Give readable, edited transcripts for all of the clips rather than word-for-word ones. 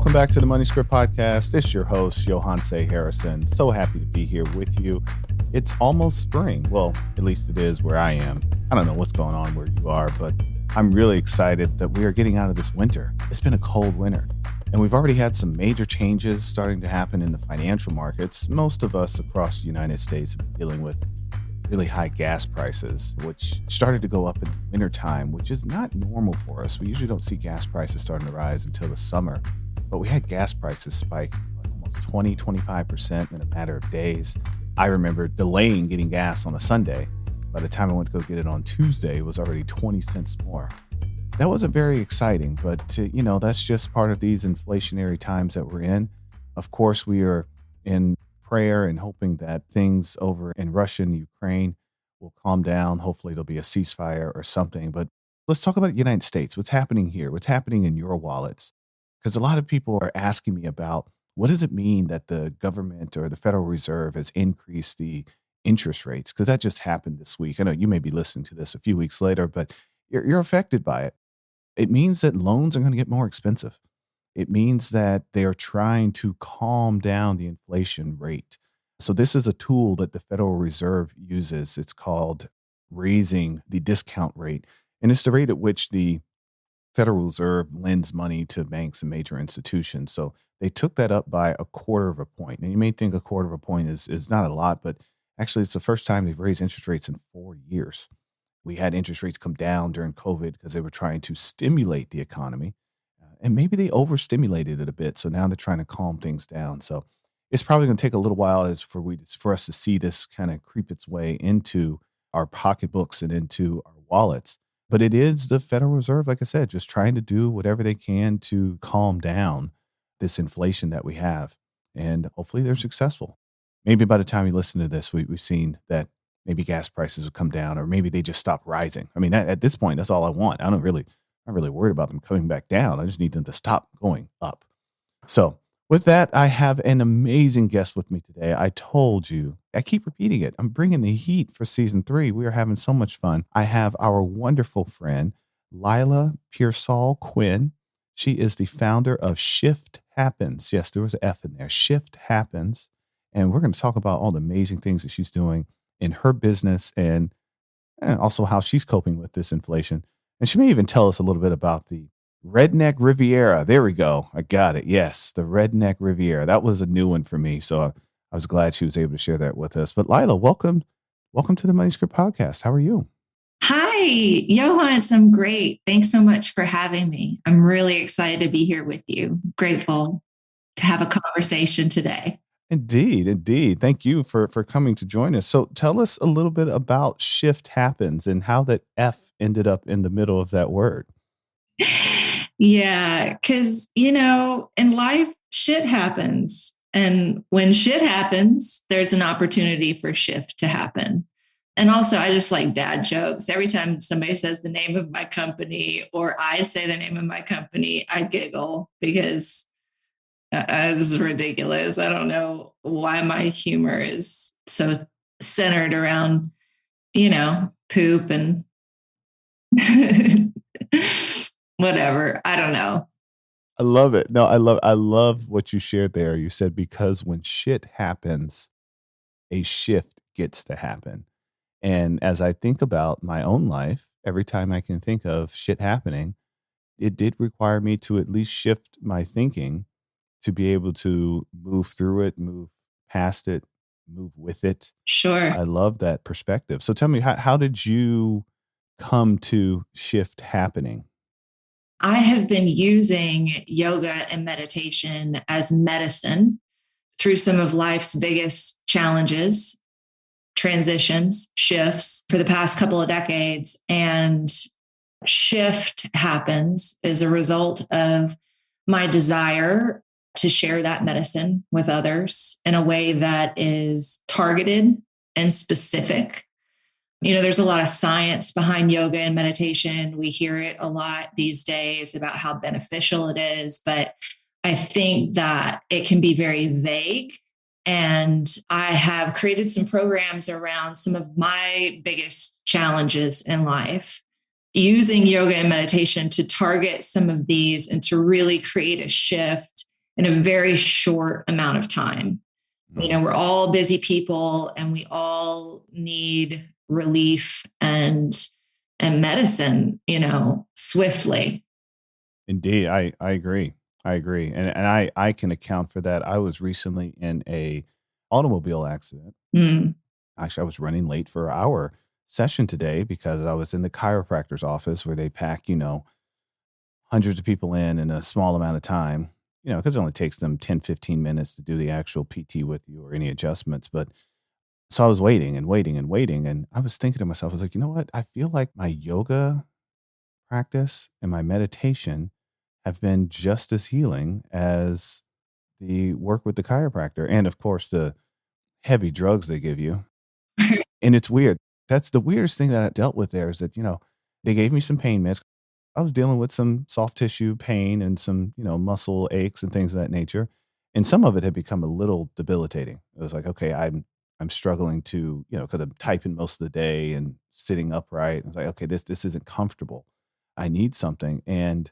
Welcome back to the Money Script Podcast. It's your host, Johan Say Harrison. So happy to be here with you. It's almost spring. Well, at least it is where I am. I don't know what's going on where you are, but I'm really excited that we are getting out of this winter. It's been a cold winter, and we've already had some major changes starting to happen in the financial markets. Most of us across the United States have been dealing with really high gas prices, which started to go up in the wintertime, which is not normal for us. We usually don't see gas prices starting to rise until the summer, but we had gas prices spike almost 25% in a matter of days. I remember delaying getting gas on a Sunday. By the time I went to go get it on Tuesday, it was already 20 cents more. That wasn't very exciting, but that's just part of these inflationary times that we're in. Of course, we are in prayer and hoping that things over in Russia and Ukraine will calm down. Hopefully there'll be a ceasefire or something. But let's talk about the United States. What's happening here? What's happening in your wallets? Because a lot of people are asking me about what does it mean that the government or the Federal Reserve has increased the interest rates? Because that just happened this week. I know you may be listening to this a few weeks later, but you're affected by it. It means that loans are going to get more expensive. It means that they are trying to calm down the inflation rate. So this is a tool that the Federal Reserve uses. It's called raising the discount rate. And it's the rate at which the Federal Reserve lends money to banks and major institutions. So they took that up by a quarter of a point. And you may think a quarter of a point is not a lot, but actually it's the first time they've raised interest rates in 4 years. We had interest rates come down during COVID because they were trying to stimulate the economy. And maybe they overstimulated it a bit. So now they're trying to calm things down. So it's probably going to take a little while for us to see this kind of creep its way into our pocketbooks and into our wallets. But it is the Federal Reserve, like I said, just trying to do whatever they can to calm down this inflation that we have. And hopefully they're successful. Maybe by the time you listen to this, we've seen that maybe gas prices will come down, or maybe they just stop rising. I mean, at this point, that's all I want. I'm not really worried about them coming back down. I just need them to stop going up. So with that, I have an amazing guest with me today. I told you, I keep repeating it. I'm bringing the heat for season 3. We are having so much fun. I have our wonderful friend, Lila Pearsall Quinn. She is the founder of Shift Happens. Yes, there was an F in there. Shift Happens. And we're going to talk about all the amazing things that she's doing in her business and also how she's coping with this inflation. And she may even tell us a little bit about the Redneck Riviera. There we go. I got it. Yes, the Redneck Riviera. That was a new one for me. So I was glad she was able to share that with us. But Lila, welcome to the Money Script Podcast. How are you? Hi, Johan. I'm great. Thanks so much for having me. I'm really excited to be here with you. Grateful to have a conversation today. Indeed. Thank you for coming to join us. So tell us a little bit about Shift Happens and how that F ended up in the middle of that word. Yeah, because, in life, shit happens. And when shit happens, there's an opportunity for shift to happen. And also, I just like dad jokes. Every time somebody says the name of my company or I say the name of my company, I giggle because this is ridiculous. I don't know why my humor is so centered around, poop and whatever. I don't know. I love it. No, I love what you shared there. You said, because when shit happens, a shift gets to happen. And as I think about my own life, every time I can think of shit happening, it did require me to at least shift my thinking to be able to move through it, move past it, move with it. Sure. I love that perspective. So tell me, how did you come to shift happening? I have been using yoga and meditation as medicine through some of life's biggest challenges, transitions, shifts for the past couple of decades. And shift happens as a result of my desire to share that medicine with others in a way that is targeted and specific. There's a lot of science behind yoga and meditation. We hear it a lot these days about how beneficial it is, but I think that it can be very vague. And I have created some programs around some of my biggest challenges in life, using yoga and meditation to target some of these and to really create a shift in a very short amount of time. We're all busy people and we all need relief and medicine, swiftly. Indeed, I agree. I agree, and I can account for that. I was recently in a automobile accident. Mm. Actually, I was running late for our session today because I was in the chiropractor's office where they pack, hundreds of people in a small amount of time, because it only takes them 10, 15 minutes to do the actual PT with you or any adjustments. But so I was waiting and waiting and waiting. And I was thinking to myself, I was like, you know what? I feel like my yoga practice and my meditation have been just as healing as the work with the chiropractor. And of course, the heavy drugs they give you. And it's weird. That's the weirdest thing that I dealt with there is that, they gave me some pain meds. I was dealing with some soft tissue pain and some, muscle aches and things of that nature. And some of it had become a little debilitating. It was like, okay, I'm struggling to, because I'm typing most of the day and sitting upright. I was like, okay, this isn't comfortable. I need something. And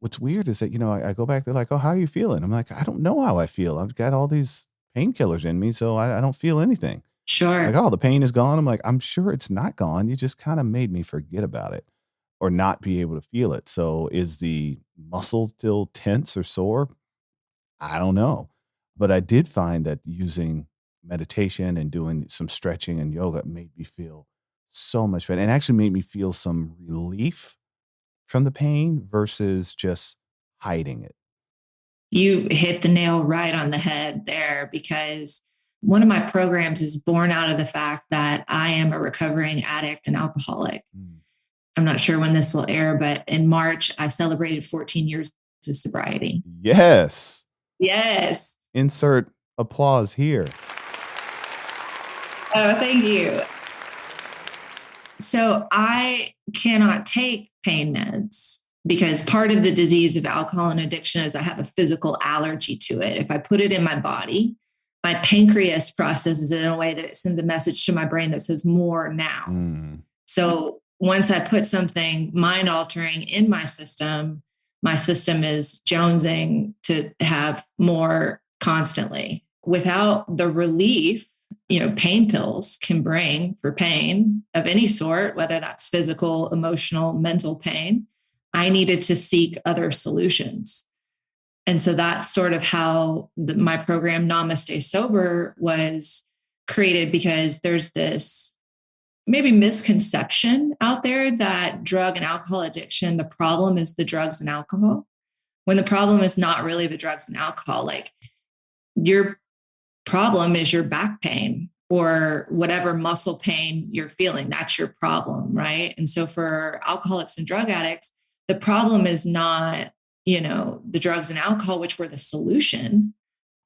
what's weird is that, I go back, they're like, oh, how are you feeling? I'm like, I don't know how I feel. I've got all these painkillers in me, so I don't feel anything. Like, Sure. oh, the pain is gone. I'm like, I'm sure it's not gone. You just kind of made me forget about it or not be able to feel it. So is the muscle still tense or sore? I don't know. But I did find that using meditation and doing some stretching and yoga made me feel so much better and actually made me feel some relief from the pain versus just hiding it. You hit the nail right on the head there because one of my programs is born out of the fact that I am a recovering addict and alcoholic. Mm. I'm not sure when this will air, but in March, I celebrated 14 years of sobriety. Yes. Yes. Insert applause here. Oh, thank you. So I cannot take pain meds because part of the disease of alcohol and addiction is I have a physical allergy to it. If I put it in my body, my pancreas processes it in a way that it sends a message to my brain that says more now. Mm. So once I put something mind altering in my system is jonesing to have more constantly. Without the relief, pain pills can bring for pain of any sort, whether that's physical, emotional, mental pain, I needed to seek other solutions. And so that's sort of how my program, Namaste Sober, was created because there's this maybe misconception out there that drug and alcohol addiction, the problem is the drugs and alcohol, when the problem is not really the drugs and alcohol. Like your problem is your back pain or whatever muscle pain you're feeling. That's your problem, right? And so for alcoholics and drug addicts, the problem is not, the drugs and alcohol, which were the solution.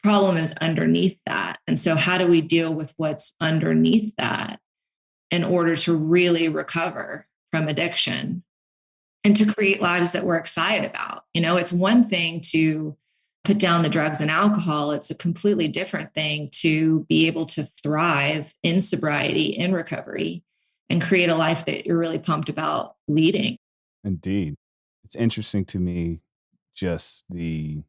Problem is underneath that. And so how do we deal with what's underneath that in order to really recover from addiction and to create lives that we're excited about? It's one thing to put down the drugs and alcohol. It's a completely different thing to be able to thrive in sobriety, in recovery, and create a life that you're really pumped about leading. Indeed. It's interesting to me just the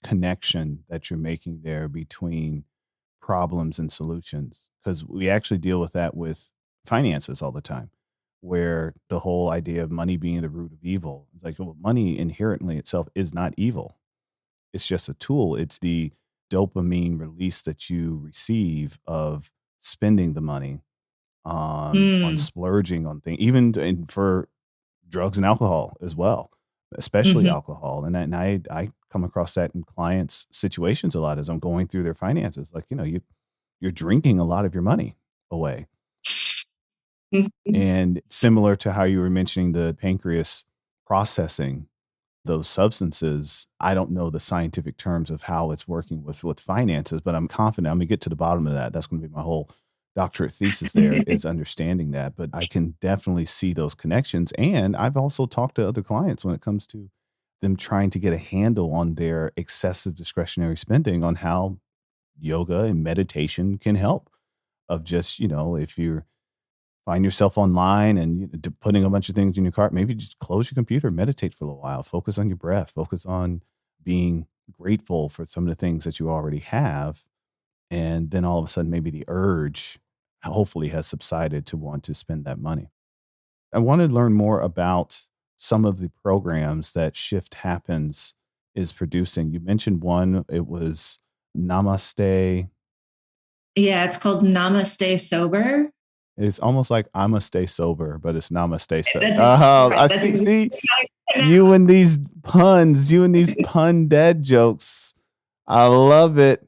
connection that you're making there between problems and solutions because we actually deal with that with finances all the time where the whole idea of money being the root of evil is like, well, money inherently itself is not evil. It's just a tool. It's the dopamine release that you receive of spending the money on Mm. splurging on things, even and for drugs and alcohol as well, especially Mm-hmm. alcohol. And I come across that in clients' situations a lot as I'm going through their finances. Like, you're drinking a lot of your money away. Mm-hmm. And similar to how you were mentioning the pancreas processing those substances, I don't know the scientific terms of how it's working with finances, but I'm confident I'm gonna get to the bottom of that. That's gonna be my whole doctorate thesis there is understanding that. But I can definitely see those connections. And I've also talked to other clients when it comes to them trying to get a handle on their excessive discretionary spending on how yoga and meditation can help. Of just, if you're find yourself online and putting a bunch of things in your cart, maybe just close your computer, meditate for a little while, focus on your breath, focus on being grateful for some of the things that you already have. And then all of a sudden, maybe the urge hopefully has subsided to want to spend that money. I want to learn more about some of the programs that Shift Happens is producing. You mentioned one, it was Namaste. Yeah, it's called Namaste Sober. It's almost like I'ma stay sober, but it's Namaste sober. That's Oh, right. I That's see. exactly See, how I you and these puns, you and these pun dad jokes. I love it.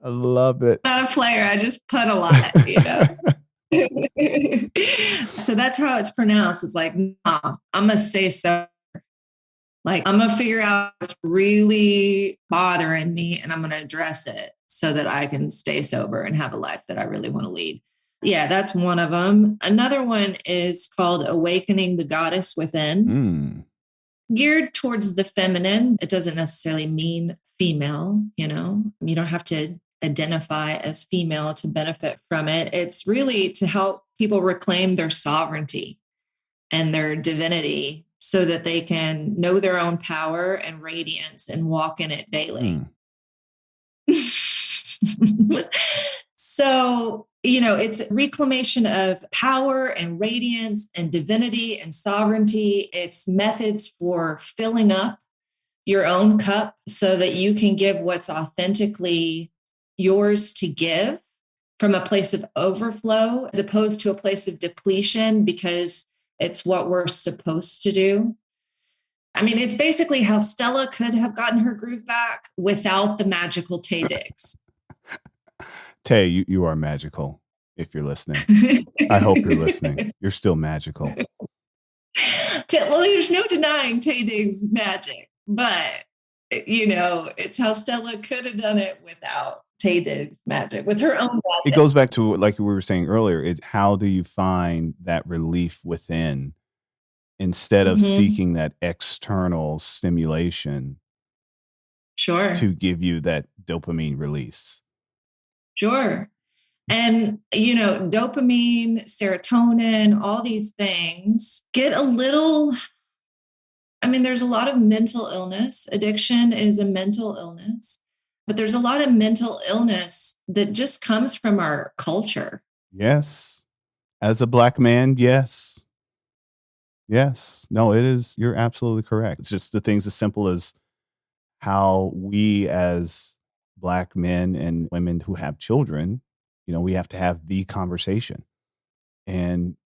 I love it. I'm not a player. I just put a lot, you know. So that's how it's pronounced. It's like, nah, I'm gonna stay sober. Like I'm gonna figure out what's really bothering me, and I'm gonna address it so that I can stay sober and have a life that I really want to lead. Yeah, that's one of them. Another one is called Awakening the Goddess Within, geared towards the feminine. It doesn't necessarily mean female, you know, you don't have to identify as female to benefit from it. It's really to help people reclaim their sovereignty and their divinity so that they can know their own power and radiance and walk in it daily. So, you know, it's reclamation of power and radiance and divinity and sovereignty. It's methods for filling up your own cup so that you can give what's authentically yours to give from a place of overflow as opposed to a place of depletion because it's what we're supposed to do. I mean, it's basically how Stella could have gotten her groove back without the magical Tay Diggs. Tay, you are magical if you're listening. I hope you're listening. You're still magical. Well, there's no denying Tay Diggs' magic, but, you know, it's how Stella could have done it without Tay Diggs' magic, with her own magic. It goes back to, like we were saying earlier, it's how do you find that relief within instead of seeking that external stimulation to give you that dopamine release? Sure. And, you know, dopamine, serotonin, all these things get a little, I mean, there's a lot of mental illness. Addiction is a mental illness, but there's a lot of mental illness that just comes from our culture. Yes. As a Black man, yes. Yes. No, it is. You're absolutely correct. It's just the things as simple as how we as Black men and women who have children, you know, we have to have the conversation. And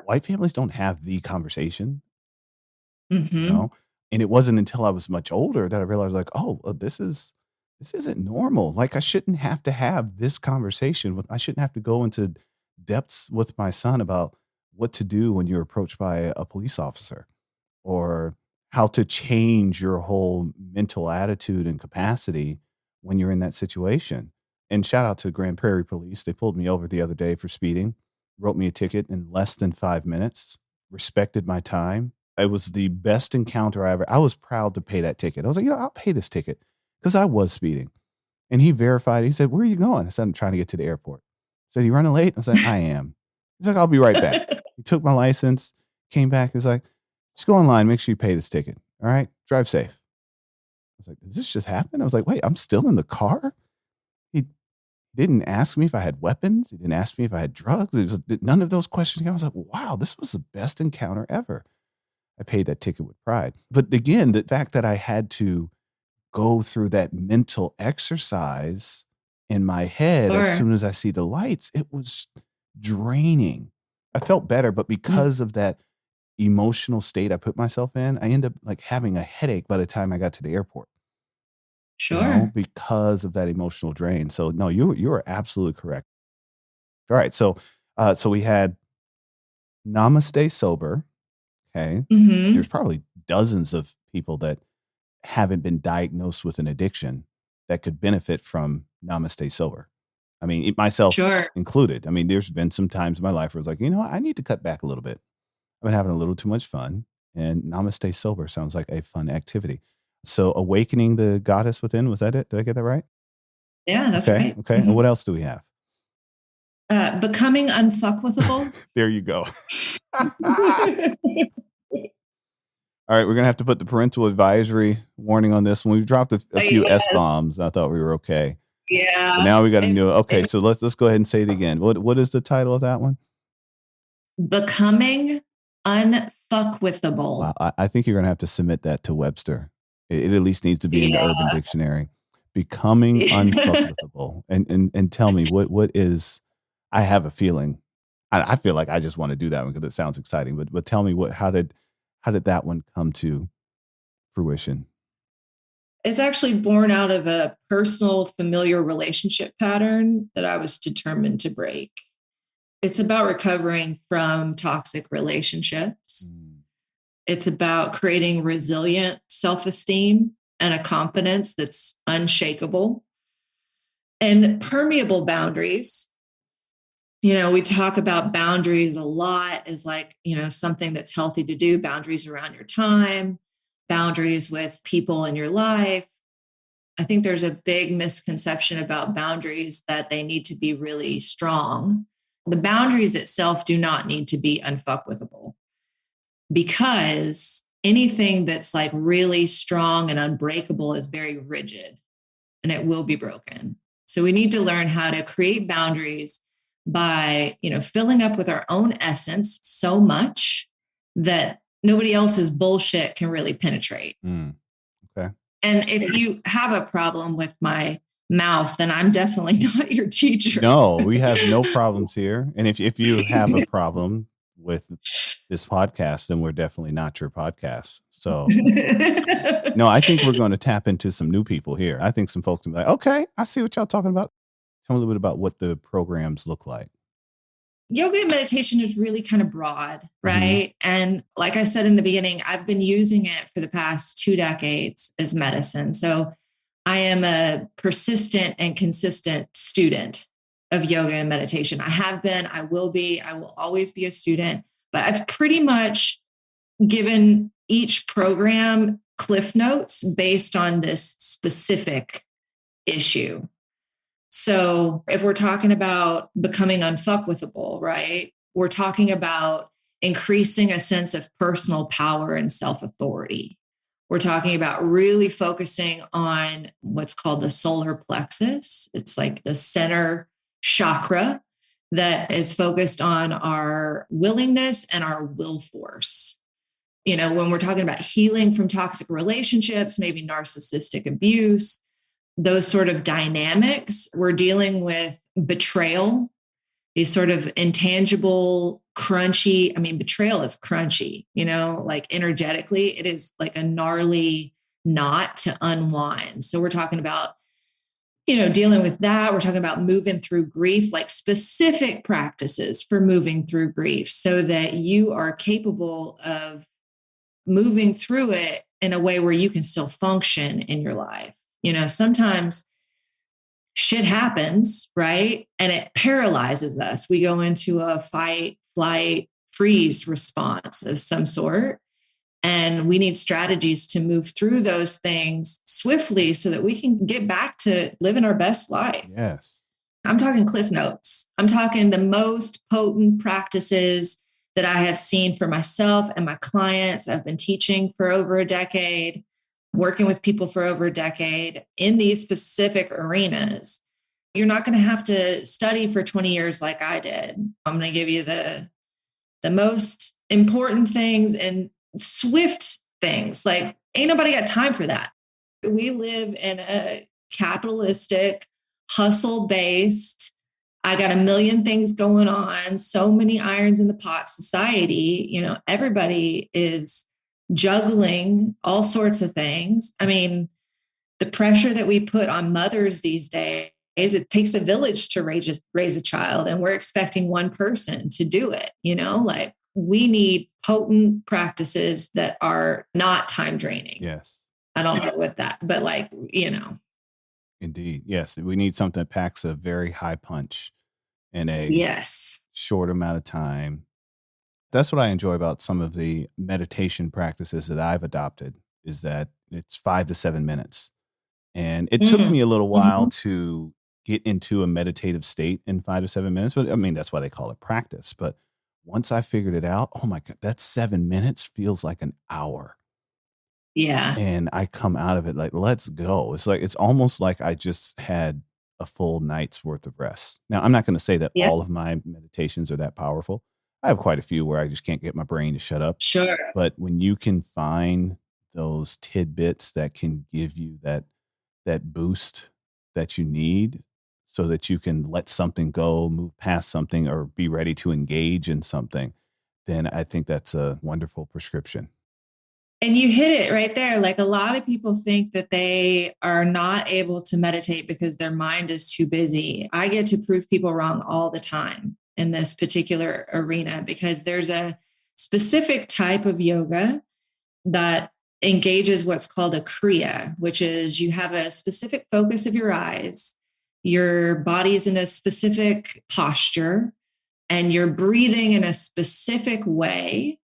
white families don't have the conversation, you know? And it wasn't until I was much older that I realized like, oh, this isn't normal. Like I shouldn't have to have this conversation I shouldn't have to go into depths with my son about what to do when you're approached by a police officer or how to change your whole mental attitude and capacity when you're in that situation. And shout out to Grand Prairie Police. They pulled me over the other day for speeding, wrote me a ticket in less than 5 minutes, respected my time. It was the best encounter I was proud to pay that ticket. I was like, you know, I'll pay this ticket because I was speeding. And he verified. He said, where are you going? I said, I'm trying to get to the airport. He said, you running late? I said, I am. He's like, I'll be right back. He took my license, came back. He was like, just go online, make sure you pay this ticket. All right. Drive safe. I was like, did this just happen? I was like, wait, I'm still in the car? He didn't ask me if I had weapons. He didn't ask me if I had drugs. It was none of those questions. I was like, wow, this was the best encounter ever. I paid that ticket with pride. But again, the fact that I had to go through that mental exercise in my head as soon as I see the lights, it was draining. I felt better, but because of that emotional state I put myself in, I end up like having a headache by the time I got to the airport. You know, because of that emotional drain. So no, you are absolutely correct. All right. So we had Namaste Sober. Okay. There's probably dozens of people that haven't been diagnosed with an addiction that could benefit from Namaste Sober. I mean, myself included. I mean, there's been some times in my life where it's like, you know, I need to cut back a little bit. I've been having a little too much fun, and Namaste Sober sounds like a fun activity. So, awakening the goddess within, was that it? Did I get that right? Yeah, that's right. Okay. And what else do we have? Becoming Unfuckwithable. There you go. All right, we're gonna have to put the parental advisory warning on this one. We've dropped a few Yeah. S bombs. I thought we were okay, but Yeah. now we got to And, do it. Okay, and so let's go ahead and say it again. What is the title of that one? becoming Wow, unfuckwithable. I think you're gonna have to submit that to Webster. It at least needs to be in the Yeah. Urban Dictionary. Becoming unfuckwithable, and tell me what is. I have a feeling. I feel like I just want to do that one because it sounds exciting. But tell me how did that one come to fruition? It's actually born out of a personal familiar relationship pattern that I was determined to break. It's about recovering from toxic relationships. Mm. It's about creating resilient self esteem and a confidence that's unshakable and permeable boundaries. We talk about boundaries a lot as like, something that's healthy to do, boundaries around your time, boundaries with people in your life. I think there's a big misconception about boundaries that they need to be really strong. The boundaries itself do not need to be unfuckwithable because anything that's like really strong and unbreakable is very rigid and it will be broken. So we need to learn how to create boundaries by, filling up with our own essence so much that nobody else's bullshit can really penetrate. Mm. Okay. And if you have a problem with my mouth, then I'm definitely not your teacher. No, we have no problems here. And if you have a problem with this podcast, then we're definitely not your podcast. So no, I think we're going to tap into some new people here. I think some folks will be like, okay, I see what y'all talking about. Tell me a little bit about what the programs look like. Yoga and meditation is really kind of broad, Mm-hmm. right? And like I said in the beginning, I've been using it for the past 2 decades as medicine. So I am a persistent and consistent student of yoga and meditation. I have been, I will be, I will always be a student, but I've pretty much given each program cliff notes based on this specific issue. So if we're talking about becoming unfuckwithable, right? We're talking about increasing a sense of personal power and self-authority. We're talking about really focusing on what's called the solar plexus. It's like the center chakra that is focused on our willingness and our will force. When we're talking about healing from toxic relationships, maybe narcissistic abuse, those sort of dynamics, we're dealing with betrayal, these sort of intangible, crunchy. I mean, betrayal is crunchy, like energetically, it is like a gnarly knot to unwind. So we're talking about, dealing with that. We're talking about moving through grief, like specific practices for moving through grief so that you are capable of moving through it in a way where you can still function in your life. Sometimes shit happens, right? And it paralyzes us. We go into a fight, flight, freeze response of some sort. And we need strategies to move through those things swiftly so that we can get back to living our best life. Yes. I'm talking cliff notes. I'm talking the most potent practices that I have seen for myself and my clients. I've been teaching for over a decade, working with people for over a decade in these specific arenas. You're not going to have to study for 20 years like I did. I'm going to give you the most important things and swift things. Like, ain't nobody got time for that. We live in a capitalistic, hustle based, I got a million things going on, so many irons in the pot society. Everybody is juggling all sorts of things. I mean, the pressure that we put on mothers these days, it takes a village to raise a child, and we're expecting one person to do it. Like, we need potent practices that are not time draining. Yes. I don't know what that, but Indeed. Yes. We need something that packs a very high punch in a yes. short amount of time. That's what I enjoy about some of the meditation practices that I've adopted is that it's 5 to 7 minutes. And it took me a little while to get into a meditative state in 5 to 7 minutes. But I mean, that's why they call it practice. But once I figured it out, oh my God, that 7 minutes feels like an hour. Yeah. And I come out of it like, let's go. It's like, it's almost like I just had a full night's worth of rest. Now, I'm not going to say that Yeah. all of my meditations are that powerful. I have quite a few where I just can't get my brain to shut up. Sure. But when you can find those tidbits that can give you that boost that you need so that you can let something go, move past something, or be ready to engage in something, then I think that's a wonderful prescription. And you hit it right there. Like a lot of people think that they are not able to meditate because their mind is too busy. I get to prove people wrong all the time in this particular arena because there's a specific type of yoga that engages what's called a kriya, which is you have a specific focus of your eyes, your body's in a specific posture, and you're breathing in a specific way.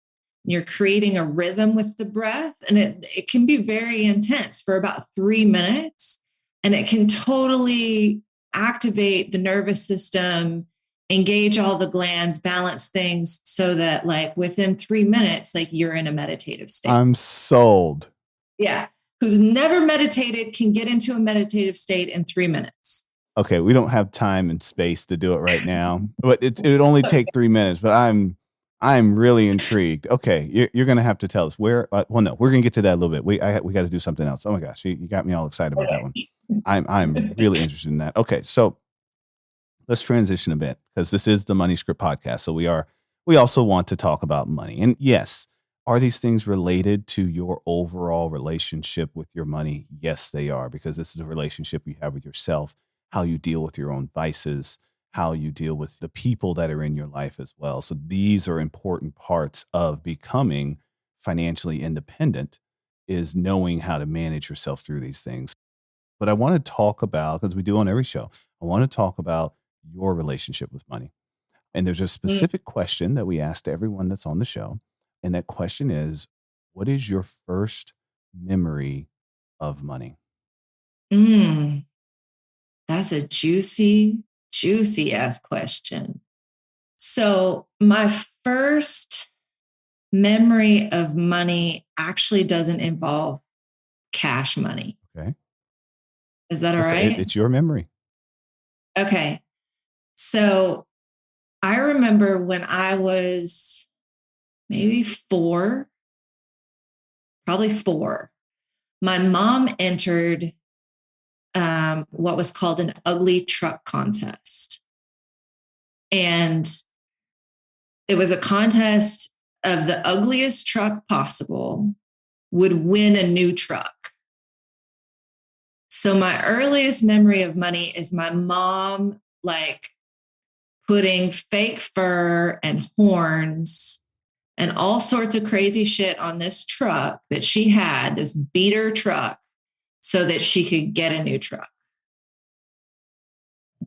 You're creating a rhythm with the breath, and it can be very intense for about 3 minutes, and it can totally activate the nervous system, engage all the glands, balance things so that like within 3 minutes, like you're in a meditative state. I'm sold. Yeah. Who's never meditated can get into a meditative state in 3 minutes. Okay, we don't have time and space to do it right now, but it would only take 3 minutes. But I'm really intrigued. Okay, you're gonna have to tell us where. Well, no, we're gonna get to that a little bit. We got to do something else. Oh my gosh, you got me all excited about that one. I'm really interested in that. Okay, so let's transition a bit because this is the Money Script podcast. So we also want to talk about money. And yes, are these things related to your overall relationship with your money? Yes, they are, because this is a relationship you have with yourself, how you deal with your own vices, how you deal with the people that are in your life as well. So these are important parts of becoming financially independent, is knowing how to manage yourself through these things. But I want to talk about, because we do on every show, I want to talk about your relationship with money. And there's a specific question that we ask to everyone that's on the show. And that question is, what is your first memory of money? Mm, that's a juicy, juicy ass question. So, my first memory of money actually doesn't involve cash money. Okay. Is that all right? It's your memory. Okay. So, I remember when I was maybe four, probably four, my mom entered what was called an ugly truck contest. And it was a contest of the ugliest truck possible would win a new truck. So my earliest memory of money is my mom like putting fake fur and horns and all sorts of crazy shit on this truck that she had, this beater truck, so that she could get a new truck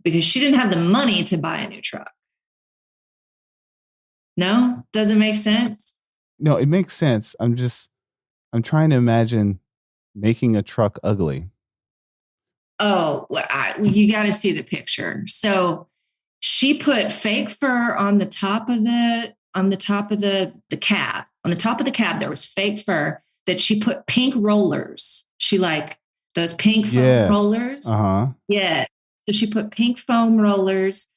because she didn't have the money to buy a new truck. No, doesn't make sense. No, it makes sense. I'm trying to imagine making a truck ugly. Oh, you got to see the picture. So she put fake fur on the top of the cab. On the top of the cab, there was fake fur that she put pink rollers. She like those pink foam rollers. Uh-huh. Yeah. So she put pink foam rollers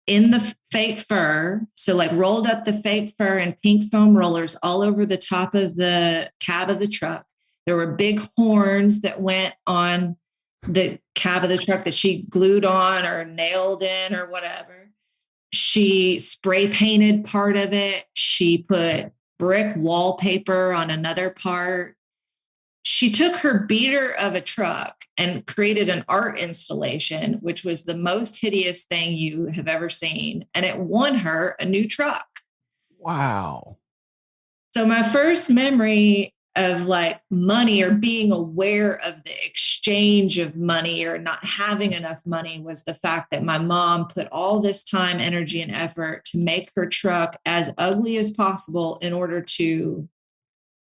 in the fake fur. So like rolled up the fake fur and pink foam rollers all over the top of the cab of the truck. There were big horns that went on the cab of the truck that she glued on or nailed in or whatever. She spray painted part of it. She put brick wallpaper on another part. She took her beater of a truck and created an art installation, which was the most hideous thing you have ever seen. And it won her a new truck. Wow. So my first memory of like money or being aware of the exchange of money or not having enough money was the fact that my mom put all this time, energy, and effort to make her truck as ugly as possible in order to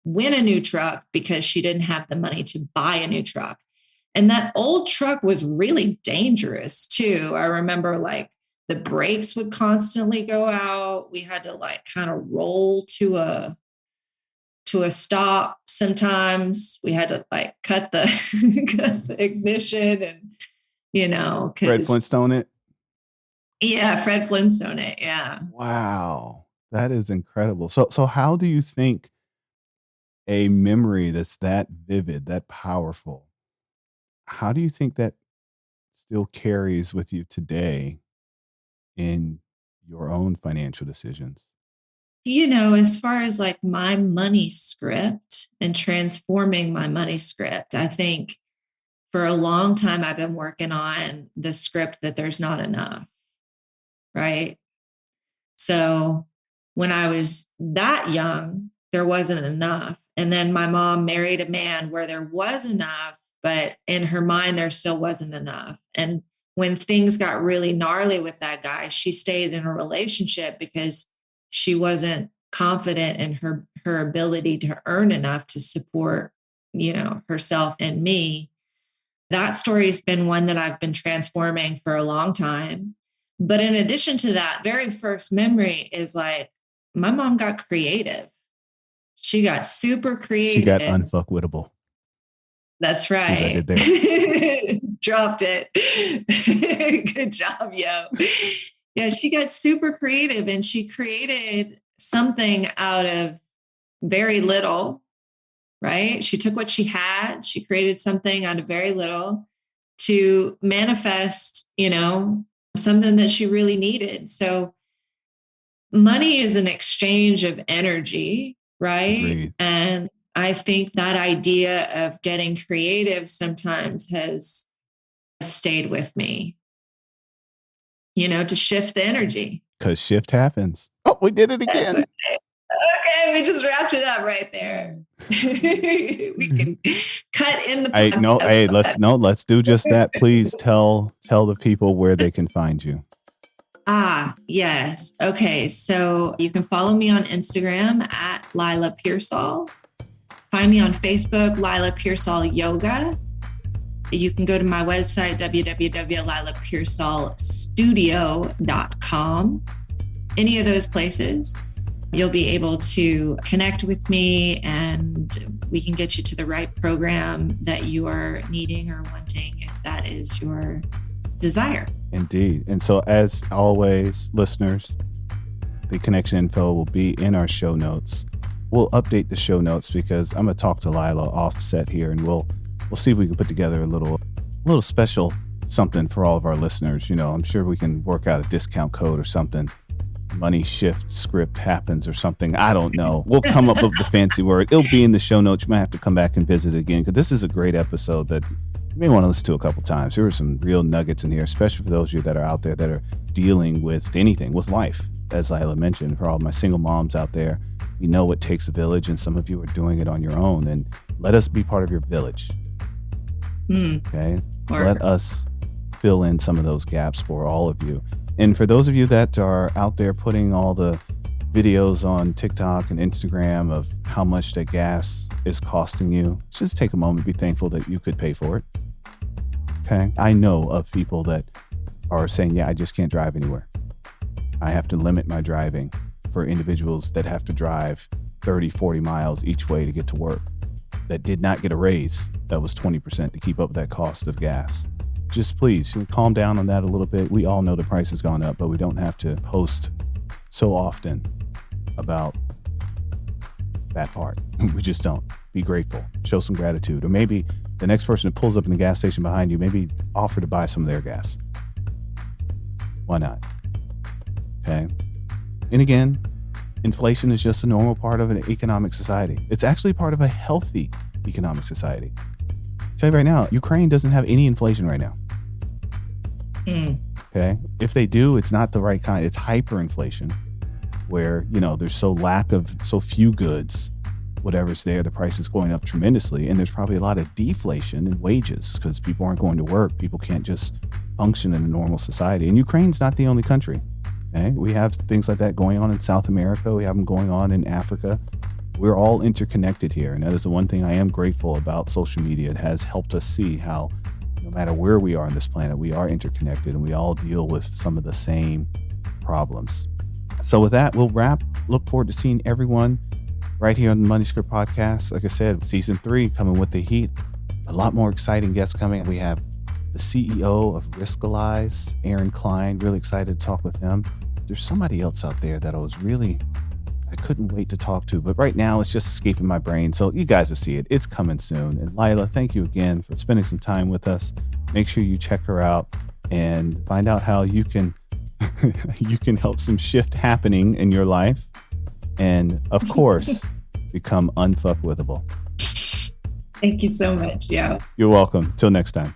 win a new truck because she didn't have the money to buy a new truck. And that old truck was really dangerous too. I remember like the brakes would constantly go out. We had to like kind of roll to to a stop. Sometimes we had to like cut the cut the ignition and, Fred Flintstone it. Yeah, Fred Flintstone it. Yeah. Wow. That is incredible. So how do you think a memory that's that vivid, that powerful, how do you think that still carries with you today in your own financial decisions? As far as like my money script and transforming my money script, I think for a long time I've been working on the script that there's not enough, right? So when I was that young, there wasn't enough. And then my mom married a man where there was enough, but in her mind, there still wasn't enough. And when things got really gnarly with that guy, she stayed in a relationship because she wasn't confident in her ability to earn enough to support, herself and me. That story has been one that I've been transforming for a long time. But in addition to that, very first memory is like my mom got creative. She got super creative. She got unfuckwittable. That's right. See what I did there? Dropped it. Good job, yo. Yeah, she got super creative and she created something out of very little, right? She took what she had, she created something out of very little to manifest, something that she really needed. So money is an exchange of energy, right? Agreed. And I think that idea of getting creative sometimes has stayed with me, to shift the energy. Because shift happens. Oh, we did it again. Okay, we just wrapped it up right there. We can cut in the podcast. Let's do just that. Please tell the people where they can find you. Yes. Okay. So you can follow me on Instagram at Lila Pearsall. Find me on Facebook, Lila Pearsall Yoga. You can go to my website, www.lilapearsallstudio.com. Any of those places, you'll be able to connect with me and we can get you to the right program that you are needing or wanting if that is your desire. Indeed. And so as always, listeners, the connection info will be in our show notes. We'll update the show notes because I'm going to talk to Lila offset here and we'll see if we can put together a little special something for all of our listeners. I'm sure we can work out a discount code or something. Money shift script happens or something. I don't know. We'll come up with the fancy word. It'll be in the show notes. You might have to come back and visit again because this is a great episode that you may want to listen to a couple times. There were some real nuggets in here, especially for those of you that are out there that are dealing with anything, with life. As Lila mentioned, for all my single moms out there, we know it takes a village and some of you are doing it on your own. And let us be part of your village. Okay? Let us fill in some of those gaps for all of you. And for those of you that are out there putting all the videos on TikTok and Instagram of how much that gas is costing you, just take a moment, be thankful that you could pay for it. Okay. I know of people that are saying, I just can't drive anywhere. I have to limit my driving for individuals that have to drive 30, 40 miles each way to get to work that did not get a raise. That was 20% to keep up with that cost of gas. Just please calm down on that a little bit. We all know the price has gone up, but we don't have to post so often about that part. We just don't. Be grateful. Show some gratitude. Or maybe the next person that pulls up in the gas station behind you, maybe offer to buy some of their gas. Why not? Okay. And again, inflation is just a normal part of an economic society. It's actually part of a healthy economic society. I'll tell you right now, Ukraine doesn't have any inflation right now. Okay. If they do, it's not the right kind. It's hyperinflation where, there's so few goods, whatever's there, the price is going up tremendously. And there's probably a lot of deflation in wages because people aren't going to work. People can't just function in a normal society. And Ukraine's not the only country. Okay. We have things like that going on in South America. We have them going on in Africa. We're all interconnected here. And that is the one thing I am grateful about social media. It has helped us see how no matter where we are on this planet, we are interconnected and we all deal with some of the same problems. So with that, we'll wrap. Look forward to seeing everyone right here on the Money Script Podcast. Like I said, season 3 coming with the heat. A lot more exciting guests coming. We have the CEO of Riskalyze, Aaron Klein. Really excited to talk with him. There's somebody else out there that I couldn't wait to talk to, but right now it's just escaping my brain. So you guys will see it. It's coming soon. And Lila, thank you again for spending some time with us. Make sure you check her out and find out how you can you can help some shift happening in your life. And of course, become unfuckwithable. Thank you so much. Yeah. You're welcome. Till next time.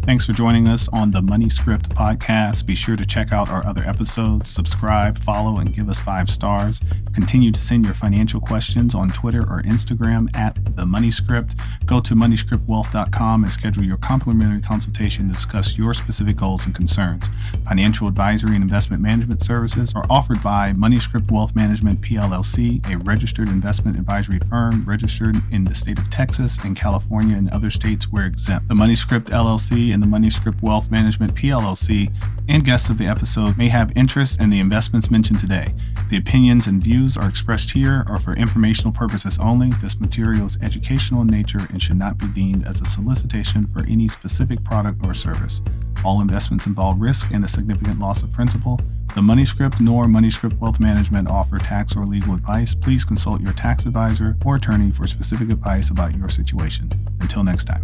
Thanks for joining us on the Money Script Podcast. Be sure to check out our other episodes, subscribe, follow, and give us 5 stars. Continue to send your financial questions on Twitter or Instagram at The Money Script. Go to moneyscriptwealth.com and schedule your complimentary consultation to discuss your specific goals and concerns. Financial advisory and investment management services are offered by Money Script Wealth Management PLLC, a registered investment advisory firm registered in the state of Texas and California and other states where exempt. The Money Script LLC and the Money Script Wealth Management PLLC and guests of the episode may have interest in the investments mentioned today. The opinions and views are expressed here are for informational purposes only. This material is educational in nature and should not be deemed as a solicitation for any specific product or service. All investments involve risk and a significant loss of principal. The Money Script nor Money Script Wealth Management offer tax or legal advice. Please consult your tax advisor or attorney for specific advice about your situation. Until next time.